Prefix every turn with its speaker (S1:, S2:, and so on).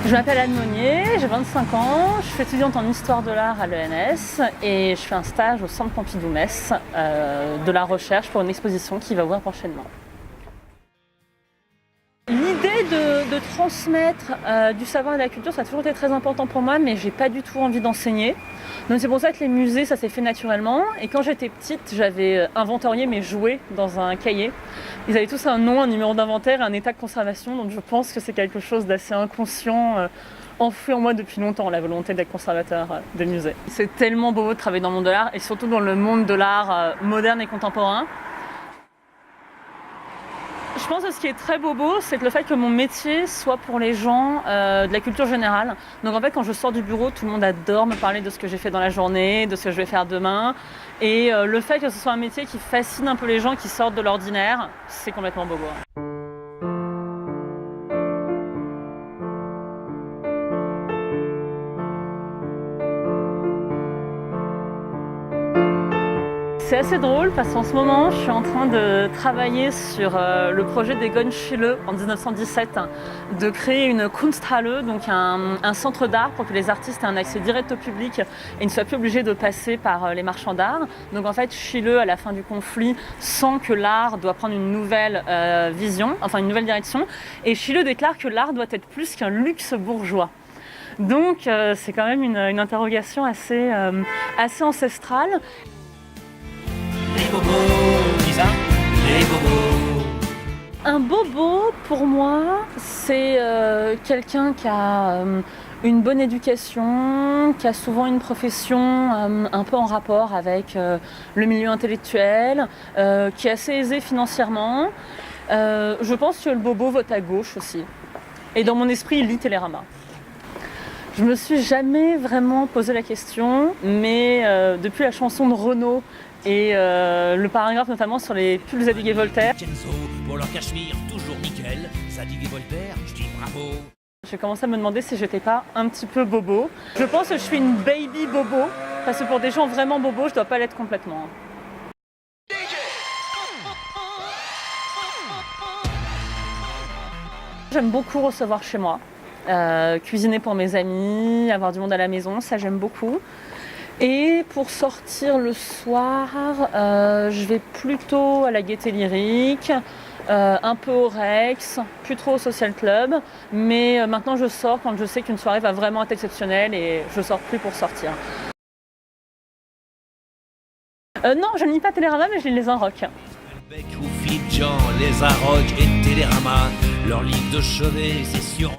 S1: Je m'appelle Anne Monnier, j'ai 25 ans, je suis étudiante en histoire de l'art à l'ENS et je fais un stage au Centre Pompidou-Metz de la recherche pour une exposition qui va ouvrir prochainement. L'idée de transmettre du savoir et de la culture, ça a toujours été très important pour moi, mais j'ai pas du tout envie d'enseigner. Donc c'est pour ça que les musées, ça s'est fait naturellement. Et quand j'étais petite, j'avais inventorié mes jouets dans un cahier. Ils avaient tous un nom, un numéro d'inventaire et un état de conservation. Donc je pense que c'est quelque chose d'assez inconscient, enfoui en moi depuis longtemps, la volonté d'être conservateur de musées. C'est tellement beau de travailler dans le monde de l'art et surtout dans le monde de l'art moderne et contemporain. Je pense que ce qui est très bobo, c'est le fait que mon métier soit pour les gens de la culture générale. Donc en fait, quand je sors du bureau, tout le monde adore me parler de ce que j'ai fait dans la journée, de ce que je vais faire demain. Et le fait que ce soit un métier qui fascine un peu les gens qui sortent de l'ordinaire, c'est complètement bobo. C'est assez drôle parce qu'en ce moment, je suis en train de travailler sur le projet d'Egon Schiele en 1917 de créer une Kunsthalle, donc un centre d'art pour que les artistes aient un accès direct au public et ne soient plus obligés de passer par les marchands d'art. Donc en fait, Schiele, à la fin du conflit, sent que l'art doit prendre une nouvelle vision, enfin une nouvelle direction. Et Schiele déclare que l'art doit être plus qu'un luxe bourgeois. Donc c'est quand même une interrogation assez ancestrale.
S2: Les bobos, Lisa, les bobos.
S1: Un bobo, pour moi, c'est quelqu'un qui a une bonne éducation, qui a souvent une profession un peu en rapport avec le milieu intellectuel, qui est assez aisé financièrement. Je pense que le bobo vote à gauche aussi. Et dans mon esprit, il lit Télérama. Je me suis jamais vraiment posé la question, mais depuis la chanson de Renaud et le paragraphe notamment sur les pulls Zadig et Voltaire,
S2: Pour leur cachemire, toujours nickel. Zadig et Voltaire, je dis bravo.
S1: j'ai commencé à me demander si j'étais pas un petit peu bobo. Je pense que je suis une baby bobo, parce que pour des gens vraiment bobos, je dois pas l'être complètement. J'aime beaucoup recevoir chez moi, cuisiner pour mes amis, avoir du monde à la maison, ça j'aime beaucoup. Et pour sortir le soir, je vais plutôt à la Gaîté Lyrique, un peu au Rex, plus trop au Social Club. Mais maintenant je sors quand je sais qu'une soirée va vraiment être exceptionnelle et je sors plus pour sortir. Non, je ne lis pas Télérama, mais je lis Les Inrocks.
S2: Bec ou Fidjan, les Arocs et Télérama. Leur livre de chevet, c'est sûr.